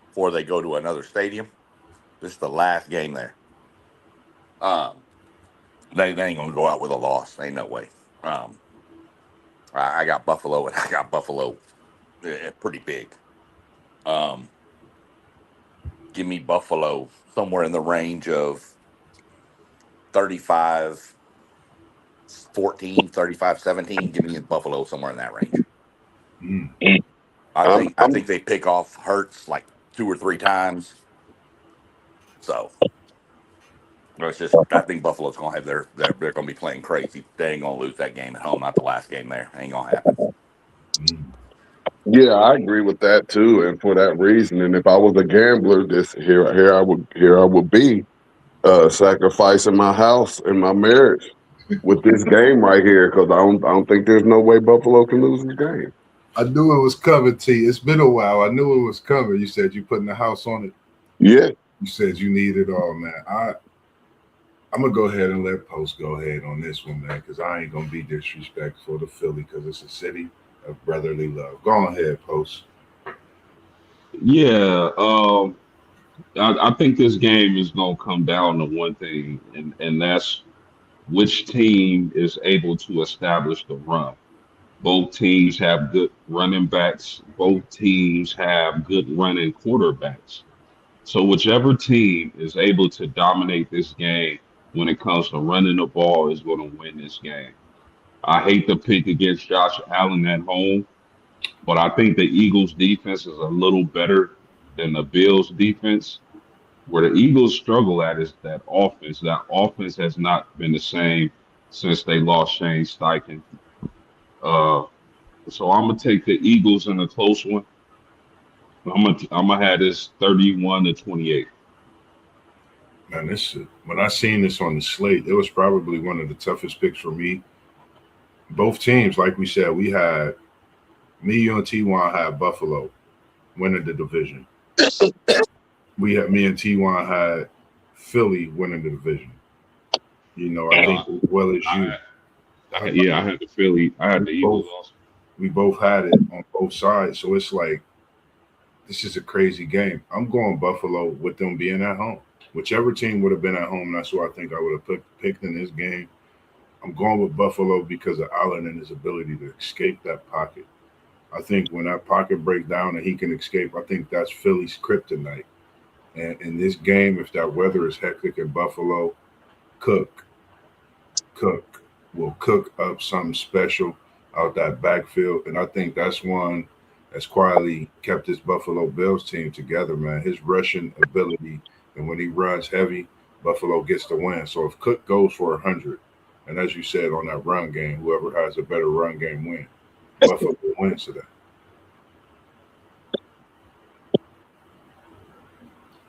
before they go to another stadium. This is the last game there. They ain't gonna go out with a loss. Ain't no way. I got Buffalo, and I got Buffalo pretty big. Give me Buffalo somewhere in the range of 35-14, 35-17. Give me Buffalo somewhere in that range. Mm. I think they pick off Hurts like 2 or 3 times. So it's just I think Buffalo's gonna have they're gonna be playing crazy. They ain't gonna lose that game at home. Not the last game there. Ain't gonna happen. Mm. Yeah, I agree with that too, and for that reason. And if I was a gambler, here I would be sacrificing my house and my marriage with this game right here because I don't think there's no way Buffalo can lose this game. I knew it was coming, T. It's been a while. I knew it was coming. You said you putting the house on it. Yeah. You said you need it all, man. I'm gonna go ahead and let Post go ahead on this one, man, because I ain't gonna be disrespectful to Philly because it's a city of brotherly love. Go on ahead, Post. Yeah, I think this game is gonna come down to one thing, and that's which team is able to establish the run. Both teams have good running backs. Both teams have good running quarterbacks. So whichever team is able to dominate this game when it comes to running the ball is going to win this game. I hate to pick against Josh Allen at home, but I think the Eagles defense is a little better than the Bills defense. Where the Eagles struggle at is that offense. That offense has not been the same since they lost Shane Steichen. Uh, so I'm gonna take the Eagles in a close one. I'm gonna have this 31-28. Man, when I seen this on the slate, it was probably one of the toughest picks for me. Both teams, like we said, we had me, you, and T1 had Buffalo winning the division. We had me and T1 had Philly winning the division. I think Uh, as well as you. I, I had the Philly. I had We the Eagles both also. we both had it on both sides. So it's like this is a crazy game. I'm going Buffalo with them being at home. Whichever team would have been at home, that's who I think I would have picked in this game. I'm going with Buffalo because of Allen and his ability to escape that pocket. I think when that pocket breaks down and he can escape, I think that's Philly's kryptonite. And in this game, if that weather is hectic in Buffalo, Cook, Cook will cook up something special out that backfield. And I think that's one that's quietly kept this Buffalo Bills team together, man. His rushing ability, and when he runs heavy, Buffalo gets the win. So if Cook goes for 100, and as you said on that run game, whoever has a better run game win. Buffalo wins today.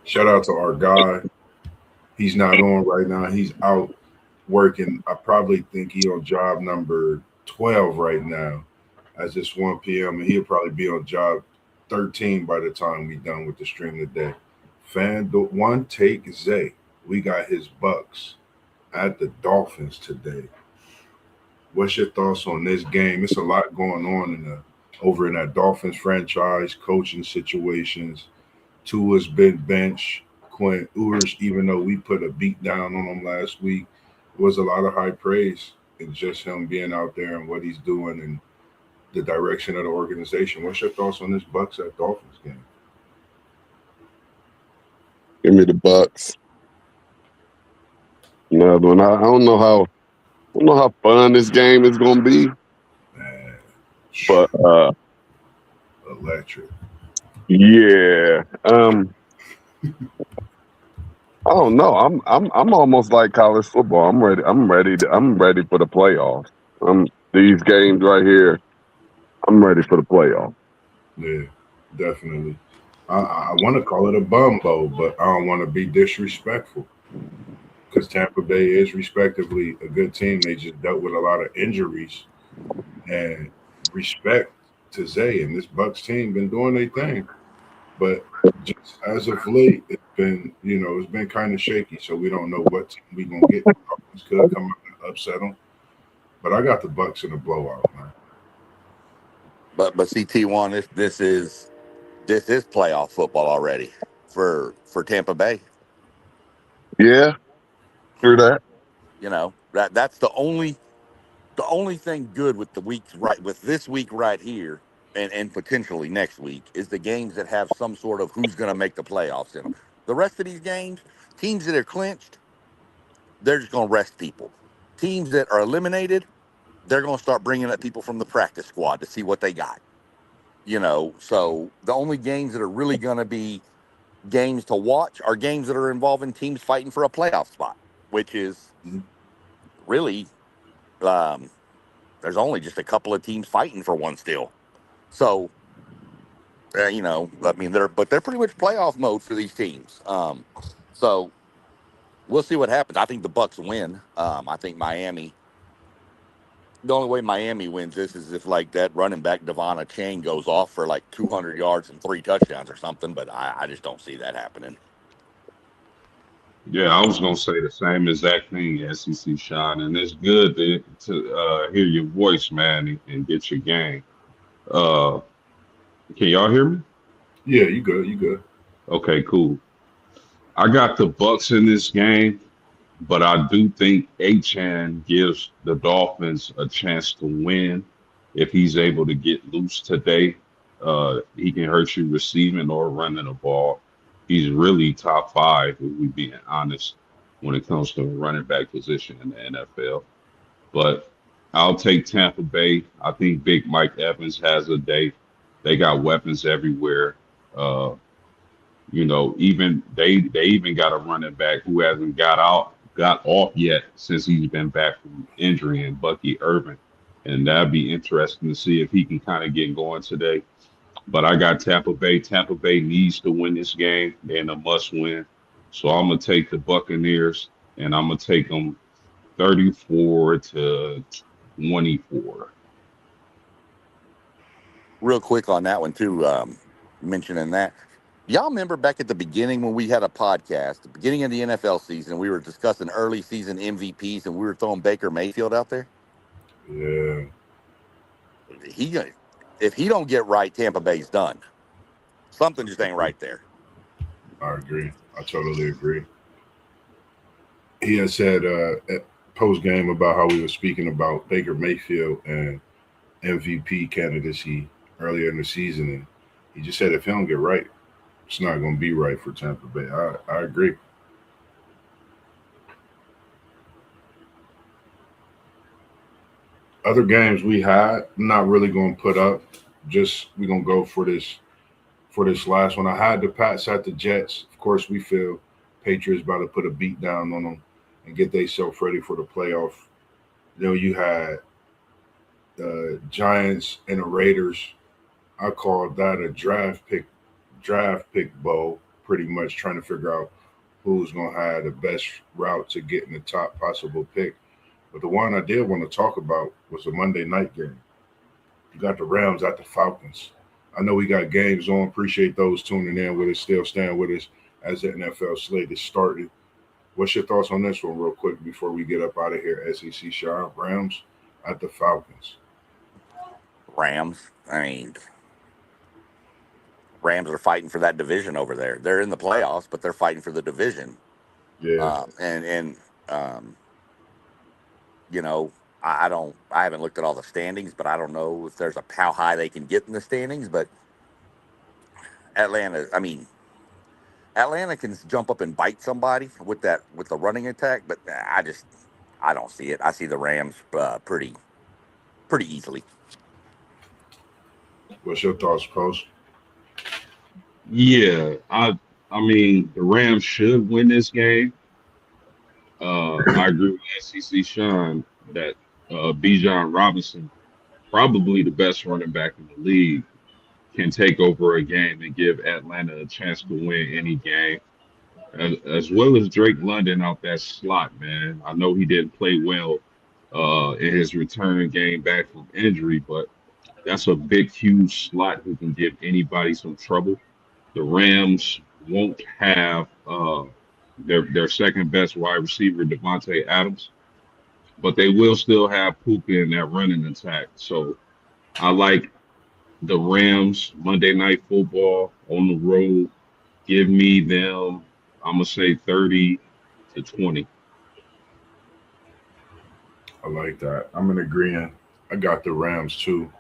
Shout out to our guy. He's not on right now. He's out working. I probably think he on job number 12 right now as it's 1 p.m. and he'll probably be on job 13 by the time we done with the stream today. Fan one take Zay. We got his Bucks at the Dolphins today. What's your thoughts on this game? It's a lot going on over in that Dolphins franchise, coaching situations. Tua's been benched. Quinn Ewers, even though we put a beat down on him last week, was a lot of high praise in just him being out there and what he's doing and the direction of the organization. What's your thoughts on this Bucks at Dolphins game? Give me the Bucks. Another one. I don't know how fun this game is gonna be, Man, but electric. yeah. I don't know. I'm almost like college football. I'm ready. I'm ready for the playoffs. These games right here. I'm ready for the playoffs. Yeah, definitely. I want to call it a bumbo, but I don't want to be disrespectful because Tampa Bay is respectively a good team. They just dealt with a lot of injuries, and respect to Zay and this Bucks team been doing their thing. But just as of late, it's been kind of shaky. So we don't know what team we gonna get. The Dolphins could come out and upset them, but I got the Bucks in a blowout, man. But CT1, this is playoff football already for Tampa Bay. Yeah, hear that. That's the only thing good with the weeks right with this week right here and potentially next week is the games that have some sort of who's going to make the playoffs in them. The rest of these games, teams that are clinched, they're just going to rest people. Teams that are eliminated, they're going to start bringing up people from the practice squad to see what they got. So the only games that are really going to be games to watch are games that are involving teams fighting for a playoff spot, which is really there's only just a couple of teams fighting for one still. So they're pretty much playoff mode for these teams. So we'll see what happens. I think the Bucks win. I think Miami. The only way Miami wins this is if like that running back Devon Chain goes off for like 200 yards and 3 touchdowns or something. But I just don't see that happening. Yeah, I was gonna say the same exact thing, SEC Sean, and it's good to hear your voice, man, and get your game. Uh, can y'all hear me? Yeah, you good. You good. Okay, cool. I got the Bucks in this game, but I do think Achan gives the Dolphins a chance to win if he's able to get loose today. He can hurt you receiving or running the ball. He's really top five, if we being honest, when it comes to running back position in the NFL. But I'll take Tampa Bay. I think Big Mike Evans has a day. They got weapons everywhere. Uh, Even they even got a running back who hasn't got off yet since he's been back from injury, and Bucky Irvin, and that'd be interesting to see if he can kind of get going today. But I got Tampa Bay. Tampa Bay needs to win this game. They're in a must win. So I'm gonna take the Buccaneers, and I'm gonna take them 34-24. Real quick on that one too, mentioning that. Y'all remember back at the beginning when we had a podcast, the beginning of the NFL season, we were discussing early season MVPs, and we were throwing Baker Mayfield out there. Yeah. If he don't get right, Tampa Bay's done. Something just ain't right there. I agree. I totally agree. He had said at post game about how we were speaking about Baker Mayfield and MVP candidacy earlier in the season, and he just said if he don't get right, it's not going to be right for Tampa Bay. I agree. Other games we had, I'm not really going to put up. Just we're going to go for this last one. I had the Pats at the Jets. Of course, we feel Patriots about to put a beat down on them and get themselves ready for the playoff. You had the Giants and the Raiders. I called that a draft pick bowl, pretty much trying to figure out who's going to have the best route to getting the top possible pick. But the one I did want to talk about was a Monday night game. You got the Rams at the Falcons. I know we got games on. Appreciate those tuning in with us, still staying with us as the NFL slate is started. What's your thoughts on this one real quick before we get up out of here, SEC Sean? Rams at the Falcons. Rams. I mean, Rams are fighting for that division over there. They're in the playoffs, but they're fighting for the division. Yeah. I haven't looked at all the standings, but I don't know if there's how high they can get in the standings. But Atlanta can jump up and bite somebody with the running attack, but I don't see it. I see the Rams pretty easily. What's your thoughts, Post? Yeah, I mean the Rams should win this game. I agree with SEC Sean that Bijan Robinson, probably the best running back in the league, can take over a game and give Atlanta a chance to win any game, as well as Drake London out that slot, man. I know he didn't play well in his return game back from injury, but that's a big, huge slot who can give anybody some trouble. The Rams won't have their second best wide receiver, Devontae Adams, but they will still have Puka in that running attack. So I like the Rams Monday Night Football on the road. Give me them, I'm going to say 30-20. I like that. I'm in agreement. I got the Rams too.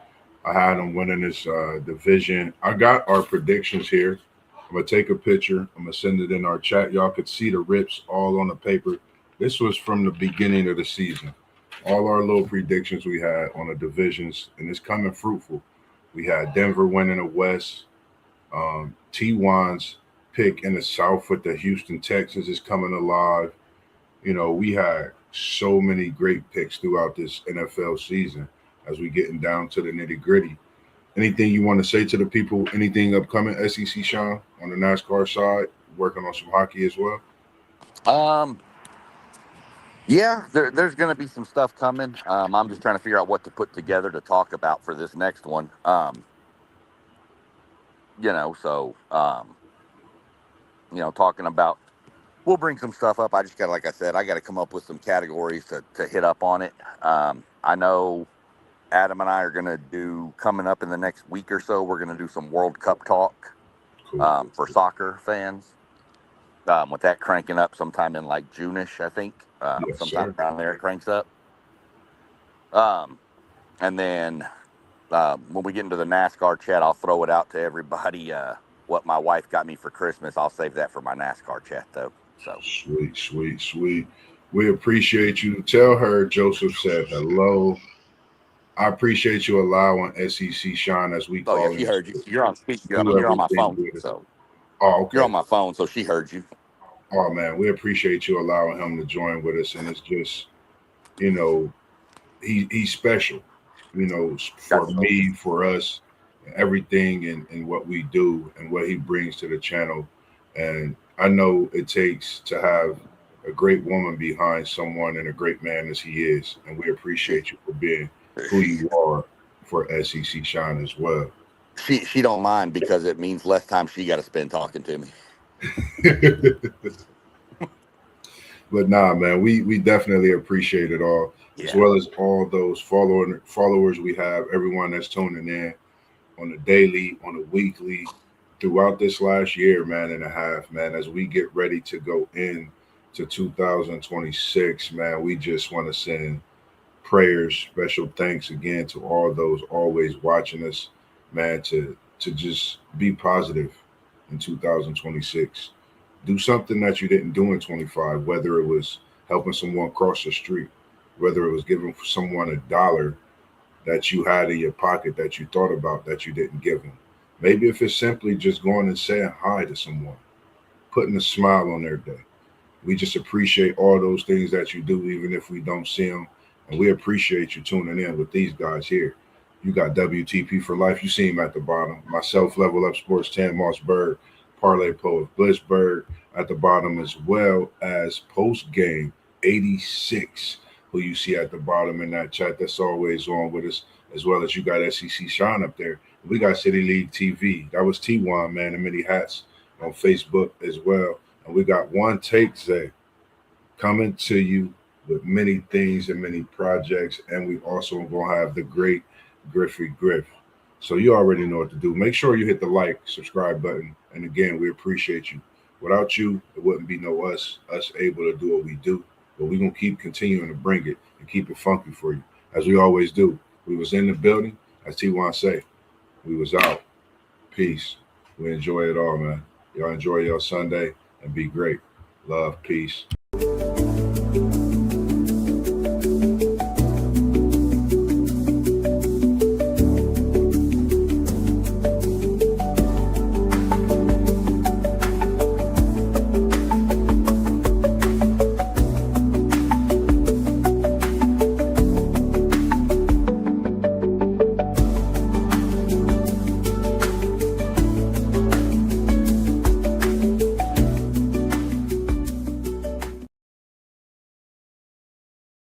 I had them winning this division. I got our predictions here. I'm going to take a picture. I'm going to send it in our chat. Y'all could see the rips all on the paper. This was from the beginning of the season. All our little predictions we had on the divisions, and it's coming fruitful. We had Denver winning the West. T1's pick in the South with the Houston Texans is coming alive. We had so many great picks throughout this NFL season as we getting down to the nitty gritty. Anything you want to say to the people? Anything upcoming, SEC Sean, on the NASCAR side? Working on some hockey as well? Yeah, there's going to be some stuff coming. I'm just trying to figure out what to put together to talk about for this next one. Talking about, we'll bring some stuff up. I just got to, like I said, I got to come up with some categories to hit up on it. I know Adam and I are going to do, coming up in the next week or so, we're going to do some World Cup talk for soccer fans. With that cranking up sometime in like June-ish, I think. Sometime around there it cranks up. And then when we get into the NASCAR chat, I'll throw it out to everybody what my wife got me for Christmas. I'll save that for my NASCAR chat, though. So Sweet. We appreciate you. Tell her Joseph said hello. I appreciate you allowing SEC Sean, as we call him. He heard you. You're on speak. You're on my phone. So Oh, okay. You're on my phone, so she heard you. Oh man, we appreciate you allowing him to join with us, and it's just, you know, he's special, you know, for Got you. me, for us, everything and what we do and what he brings to the channel. And I know it takes to have a great woman behind someone and a great man as he is, and we appreciate you for being who you are for SEC Shine as well. She don't mind because it means less time she got to spend talking to me. But nah, man, we definitely appreciate it all, as well as all those followers we have, everyone that's tuning in on a daily, on a weekly, throughout this last year, man, and a half, man, as we get ready to go in to 2026, man, we just want to send prayers, special thanks again to all those always watching us, man, to just be positive in 2026. Do something that you didn't do in 25, whether it was helping someone cross the street, whether it was giving someone $1 that you had in your pocket that you thought about that you didn't give them. Maybe if it's simply just going and saying hi to someone, putting a smile on their day. We just appreciate all those things that you do, even if we don't see them. And we appreciate you tuning in with these guys here. You got WTP for life. You see him at the bottom. Myself, Level Up Sports, Tan Mossberg, Parlay Poet Blissberg at the bottom, as well as Post Game 86, who you see at the bottom in that chat that's always on with us, as well as you got SEC Shine up there. We got City League TV. That was T1, man, and many hats on Facebook as well. And we got One Take Zay coming to you with many things and many projects. And we also going to have the great Griffey Griff. So you already know what to do. Make sure you hit the like, subscribe button. And again, we appreciate you. Without you, it wouldn't be no us able to do what we do. But we're going to keep continuing to bring it and keep it funky for you, as we always do. We was in the building, as T1 say. We was out. Peace. We enjoy it all, man. Y'all enjoy your Sunday and be great. Love, peace.